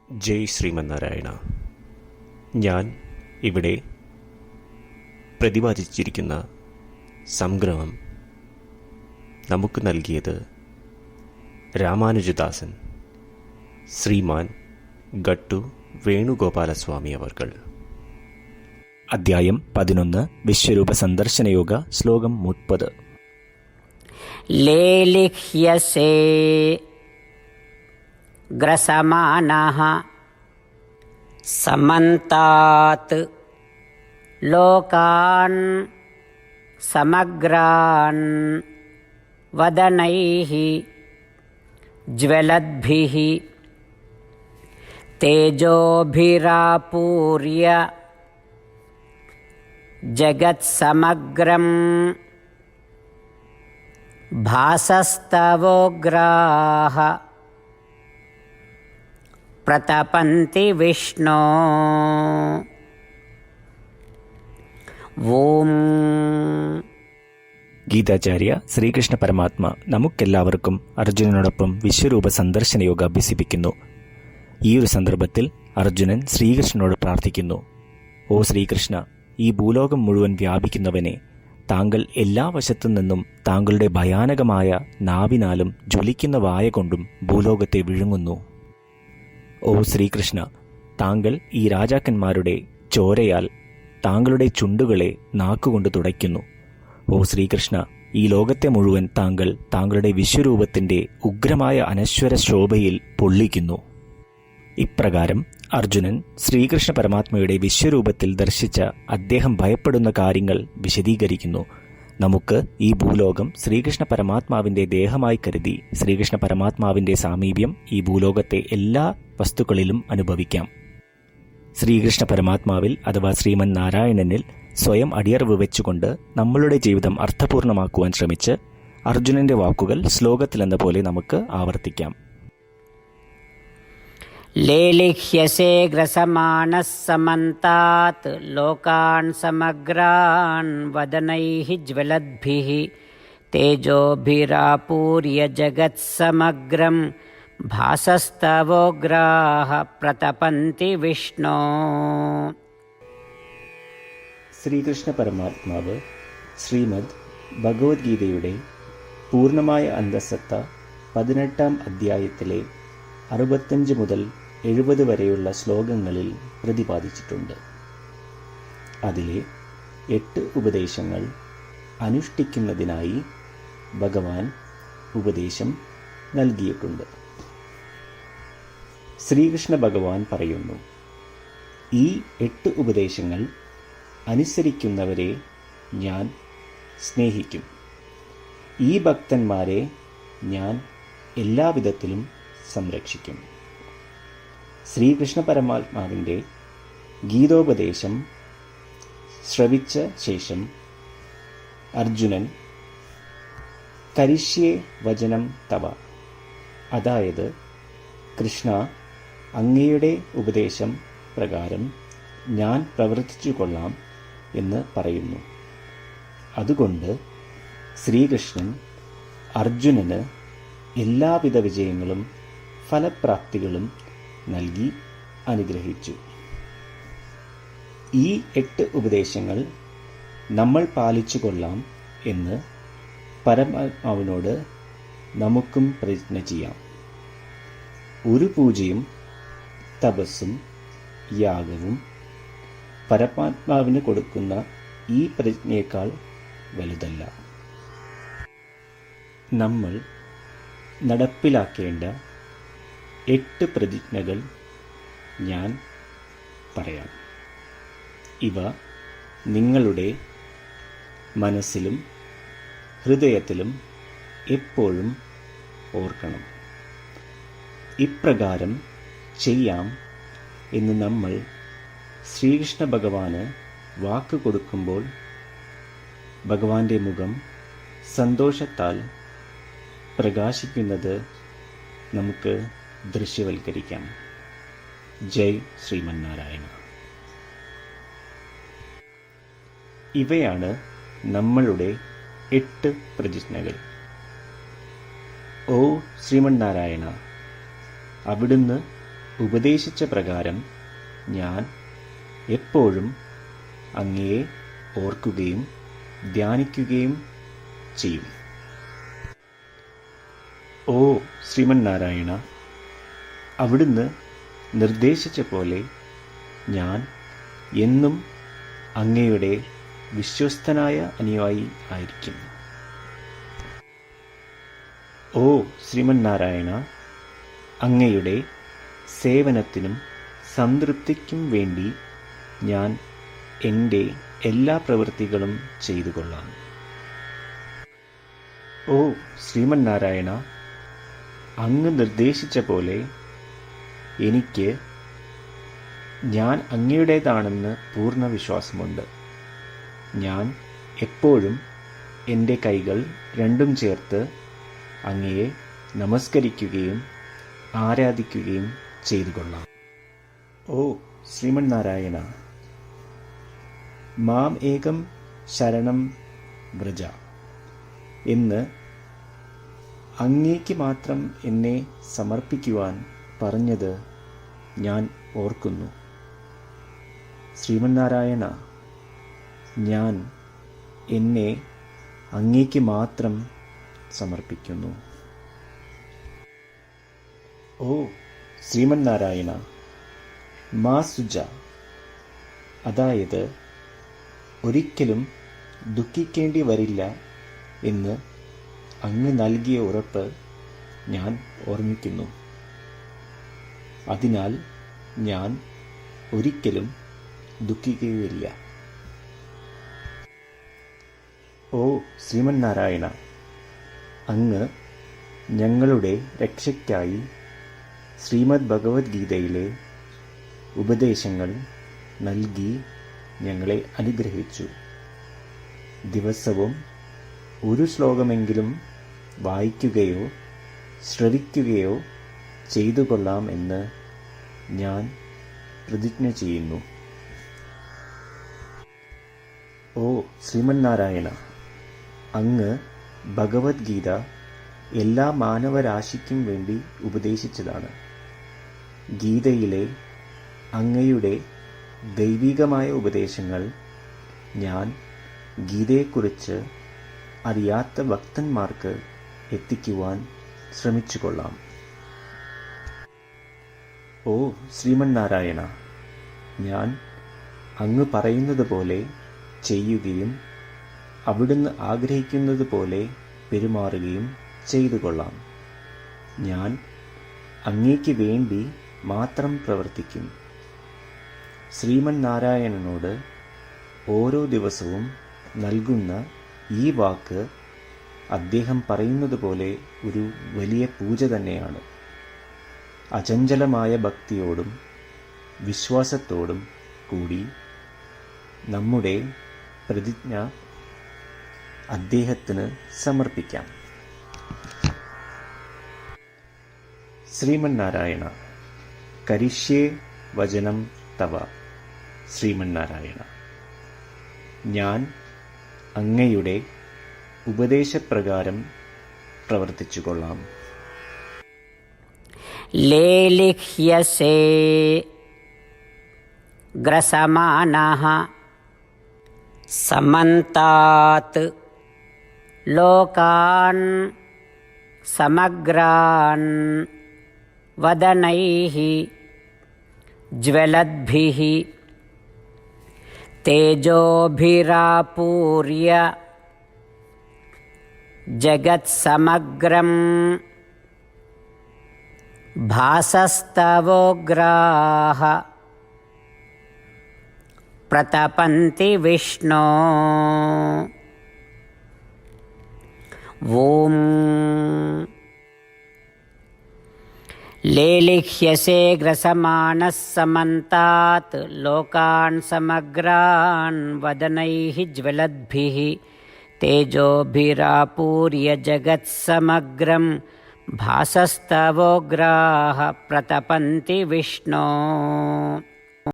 ജയ് ശ്രീമന്നാരായണ. ഞാൻ ഇവിടെ പ്രതിപാദിച്ചിരിക്കുന്ന സംഗ്രഹം നമുക്ക് നൽകിയത് രാമാനുജദാസൻ ശ്രീമാൻ ഗട്ടു വേണുഗോപാലസ്വാമി അവർകൾ. അധ്യായം 11 വിശ്വരൂപ സന്ദർശനയോഗ. ശ്ലോകം 30. ലേലിഹ്യസേ ഗ്രസമാനഃ സമന്താത് ലോകാൻ സമഗ്രാൻ വദനൈഃ ജ്വലദ്ഭിഃ തേജോഭിരാപൂര്യ ജഗത്സമഗ്രം ഭാസസ്തവോഗ്രാഃ പ്രതപന്തി വിഷ്ണോ. ഓം. ഗീതാചാര്യ ശ്രീകൃഷ്ണ പരമാത്മ നമുക്കെല്ലാവർക്കും അർജുനനോടൊപ്പം വിശ്വരൂപ സന്ദർശനയോഗ അഭ്യസിപ്പിക്കുന്നു. ഈ ഒരു സന്ദർഭത്തിൽ അർജുനൻ ശ്രീകൃഷ്ണനോട് പ്രാർത്ഥിക്കുന്നു. ഓ ശ്രീകൃഷ്ണ, ഈ ഭൂലോകം മുഴുവൻ വ്യാപിക്കുന്നവനെ, താങ്കൾ എല്ലാ വശത്തു നിന്നും താങ്കളുടെ ഭയാനകമായ നാവിനാലും ജ്വലിക്കുന്ന വായ കൊണ്ടും ഭൂലോകത്തെ വിഴുങ്ങുന്നു. ഓ ശ്രീകൃഷ്ണ, താങ്കൾ ഈ രാജാക്കന്മാരുടെ ചോരയാൽ താങ്കളുടെ ചുണ്ടുകളെ നാക്കുകൊണ്ട് തുടയ്ക്കുന്നു. ഓ ശ്രീകൃഷ്ണ, ഈ ലോകത്തെ മുഴുവൻ താങ്കൾ താങ്കളുടെ വിശ്വരൂപത്തിൻ്റെ ഉഗ്രമായ അനശ്വര ശോഭയിൽ പൊള്ളിക്കുന്നു. ഇപ്രകാരം അർജുനൻ ശ്രീകൃഷ്ണ പരമാത്മയുടെ വിശ്വരൂപത്തിൽ ദർശിച്ച അദ്ദേഹം ഭയപ്പെടുന്ന കാര്യങ്ങൾ വിശദീകരിക്കുന്നു. നമുക്ക് ഈ ഭൂലോകം ശ്രീകൃഷ്ണ പരമാത്മാവിൻ്റെ ദേഹമായി കരുതി ശ്രീകൃഷ്ണ പരമാത്മാവിൻ്റെ സാമീപ്യം ഈ ഭൂലോകത്തെ എല്ലാ വസ്തുക്കളിലും അനുഭവിക്കാം. ശ്രീകൃഷ്ണ പരമാത്മാവിൽ അഥവാ ശ്രീമൻ നാരായണനിൽ സ്വയം അടിയറവ് വെച്ചുകൊണ്ട് നമ്മളുടെ ജീവിതം അർത്ഥപൂർണമാക്കുവാൻ ശ്രമിച്ച് അർജുനന്റെ വാക്കുകൾ ശ്ലോകത്തിലെന്ന പോലെ നമുക്ക് ആവർത്തിക്കാം. ലേലിഹ്യസേ ഗ്രസമാനഃ സമന്താത് ലോകാൻ സമഗ്രാൻ വദനൈഃ ജ്വലദ്ഭിഃ തേജോഭിരാപൂര്യ ജഗത്സമഗ്രം ഭാസസ്തവോഗ്രാഃ പ്രതപന്തി വിഷ്ണോ. ശ്രീകൃഷ്ണ പരമാത്മാവ് ശ്രീമദ് ഭഗവത്ഗീതയുടെ പൂർണ്ണമായ അന്തഃസത്ത 18-ാം അധ്യായത്തിലെ 65 മുതൽ 70 വരെയുള്ള ശ്ലോകങ്ങളിൽ പ്രതിപാദിച്ചിട്ടുണ്ട്. അതിലെ 8 ഉപദേശങ്ങൾ അനുഷ്ഠിക്കുന്നതിനായി ഭഗവാൻ ഉപദേശം നൽകിയിട്ടുണ്ട്. ശ്രീകൃഷ്ണ ഭഗവാൻ പറയുന്നു, ഈ 8 ഉപദേശങ്ങൾ അനുസരിക്കുന്നവരെ ഞാൻ സ്നേഹിക്കും. ഈ ഭക്തന്മാരെ ഞാൻ എല്ലാവിധത്തിലും സംരക്ഷിക്കും. ശ്രീകൃഷ്ണ പരമാത്മാവിൻ്റെ ഗീതോപദേശം ശ്രവിച്ച ശേഷം അർജുനൻ കരിഷ്യേ വചനം തവ, അതായത് കൃഷ്ണ, അങ്ങയുടെ ഉപദേശം പ്രകാരം ഞാൻ പ്രവർത്തിച്ചു കൊള്ളാം എന്ന് പറയുന്നു. അതുകൊണ്ട് ശ്രീകൃഷ്ണൻ അർജുനന് എല്ലാവിധ വിജയങ്ങളും ഫലപ്രാപ്തികളും നൽകി അനുഗ്രഹിച്ചു. ഈ 8 ഉപദേശങ്ങൾ നമ്മൾ പാലിച്ചു കൊള്ളാം എന്ന് പരമാത്മാവിനോട് നമുക്കും പ്രതിജ്ഞ ചെയ്യാം. ഒരു പൂജയും തപസ്സും യാഗവും പരമാത്മാവിന് കൊടുക്കുന്ന ഈ പ്രതിജ്ഞയേക്കാൾ വലുതല്ല. നമ്മൾ നടപ്പിലാക്കേണ്ട 8 പ്രതിജ്ഞകൾ ഞാൻ പറയാം. ഇവ നിങ്ങളുടെ മനസ്സിലും ഹൃദയത്തിലും എപ്പോഴും ഓർക്കണം. ഇപ്രകാരം ചെയ്യാം എന്ന് നമ്മൾ ശ്രീകൃഷ്ണ ഭഗവാന് വാക്ക് കൊടുക്കുമ്പോൾ ഭഗവാന്റെ മുഖം സന്തോഷത്താൽ പ്രകാശിക്കുന്നത് നമുക്ക് ദൃശ്യവൽക്കരിക്കാം. ജയ് ശ്രീമന്നാരായണ. ഇവയാണ് നമ്മളുടെ 8 പ്രതിജ്ഞകൾ. ഓ ശ്രീമന്നാരായണ, അവിടുന്ന് ഉപദേശിച്ച പ്രകാരം ഞാൻ എപ്പോഴും അങ്ങയെ ഓർക്കുകയും ധ്യാനിക്കുകയും ചെയ്യും. ഓ ശ്രീമന്നാരായണ, അവിടുന്ന് നിർദ്ദേശിച്ച പോലെ ഞാൻ എന്നും അങ്ങയുടെ വിശ്വസ്തനായ അനുയായി ആയിരിക്കും. ഓ ശ്രീമന്നാരായണ, അങ്ങയുടെ സേവനത്തിനും സംതൃപ്തിക്കും വേണ്ടി ഞാൻ എൻ്റെ എല്ലാ പ്രവൃത്തികളും ചെയ്തുകൊള്ളാം. ഓ ശ്രീമന്നാരായണ, അങ്ങ് നിർദ്ദേശിച്ച പോലെ എനിക്ക് ഞാൻ അങ്ങയുടേതാണെന്ന് പൂർണ്ണ വിശ്വാസമുണ്ട്. ഞാൻ എപ്പോഴും എൻ്റെ കൈകൾ രണ്ടും ചേർത്ത് അങ്ങയെ നമസ്കരിക്കുകയും ആരാധിക്കുകയും ചെയ്തുകൊള്ളാം. ഓ ശ്രീമന്നാരായണ, മാം ഏകം ശരണം വ്രജ എന്ന് അങ്ങേക്ക് മാത്രം എന്നെ സമർപ്പിക്കുവാൻ പറഞ്ഞത് ഞാൻ ഓർക്കുന്നു. ശ്രീമന്നാരായണ, ഞാൻ എന്നെ അങ്ങേക്ക് മാത്രം സമർപ്പിക്കുന്നു. ഓ ശ്രീമന്നാരായണ, മാ സുജ, അതായത് ഒരിക്കലും ദുഃഖിക്കേണ്ടി വരില്ല എന്ന് അങ്ങ് നൽകിയ ഉറപ്പ് ഞാൻ ഓർമ്മിക്കുന്നു. അതിനാൽ ഞാൻ ഒരിക്കലും ദുഃഖിക്കുകയില്ല. ഓ ശ്രീമന്നാരായണ, അങ്ങ് ഞങ്ങളുടെ രക്ഷയ്ക്കായി ശ്രീമദ് ഭഗവത്ഗീതയിലെ ഉപദേശങ്ങൾ നൽകി ഞങ്ങളെ അനുഗ്രഹിച്ചു. ദിവസവും ഒരു ശ്ലോകമെങ്കിലും വായിക്കുകയോ ശ്രവിക്കുകയോ ചെയ്തുകൊള്ളാം എന്ന് ഞാൻ പ്രതിജ്ഞ ചെയ്യുന്നു. ഓ ശ്രീമന്നാരായണ, അങ്ങ് ഭഗവത്ഗീത എല്ലാ മാനവരാശിക്കും വേണ്ടി ഉപദേശിച്ചതാണ്. ഗീതയിലെ അങ്ങയുടെ ദൈവികമായ ഉപദേശങ്ങൾ ഞാൻ ഗീതയെക്കുറിച്ച് അറിയാത്ത ഭക്തന്മാർക്ക് എത്തിക്കുവാൻ ശ്രമിച്ചുകൊള്ളാം. ഓ ശ്രീമന്നാരായണ, ഞാൻ അങ്ങ് പറയുന്നത് പോലെ ചെയ്യുകയും അവിടുന്ന് ആഗ്രഹിക്കുന്നത് പോലെ പെരുമാറുകയും ചെയ്തുകൊള്ളാം. ഞാൻ അങ്ങേക്ക് വേണ്ടി മാത്രം പ്രവർത്തിക്കും. ശ്രീമന്നാരായണനോട് ഓരോ ദിവസവും നൽകുന്ന ഈ വാക്ക് അദ്ദേഹം പറയുന്നത് പോലെ ഒരു വലിയ പൂജ തന്നെയാണ്. അചഞ്ചലമായ ഭക്തിയോടും വിശ്വാസത്തോടും കൂടി നമ്മുടെ പ്രതിജ്ഞ അദ്ദേഹത്തിന് സമർപ്പിക്കാം. ശ്രീമന്നാരായണ, കരിഷ്യേ വചനം തവ. ശ്രീമന്നാരായണ, ഞാൻ അങ്ങയുടെ ഉപദേശപ്രകാരം പ്രവർത്തിച്ചുകൊള്ളാം. ലേലിഹ്യസേ ഗ്രസമാനഃ സമന്താത് ലോകാൻ സമഗ്രാൻ വദനൈഃ ജ്വലദ്ഭിഃ തേജോഭിരാപൂര്യ ജഗത്സമഗ്രം ഭാസസ്തവോഗ്രാഃ പ്രതപന്തി വിഷ്ണോ. ഓം ലേലിഹ്യസേ ഗ്രസമാനഃ സമന്താത് ലോകാൻ സമഗ്രാൻ വദനൈഃ ജ്വലദ്ഭിഃ തേജോഭിരാപൂര്യ ജഗത്സമഗ്രം ഭാസസ്തവോഗ്രാഃ പ്രതപന്തി വിഷ്ണോ.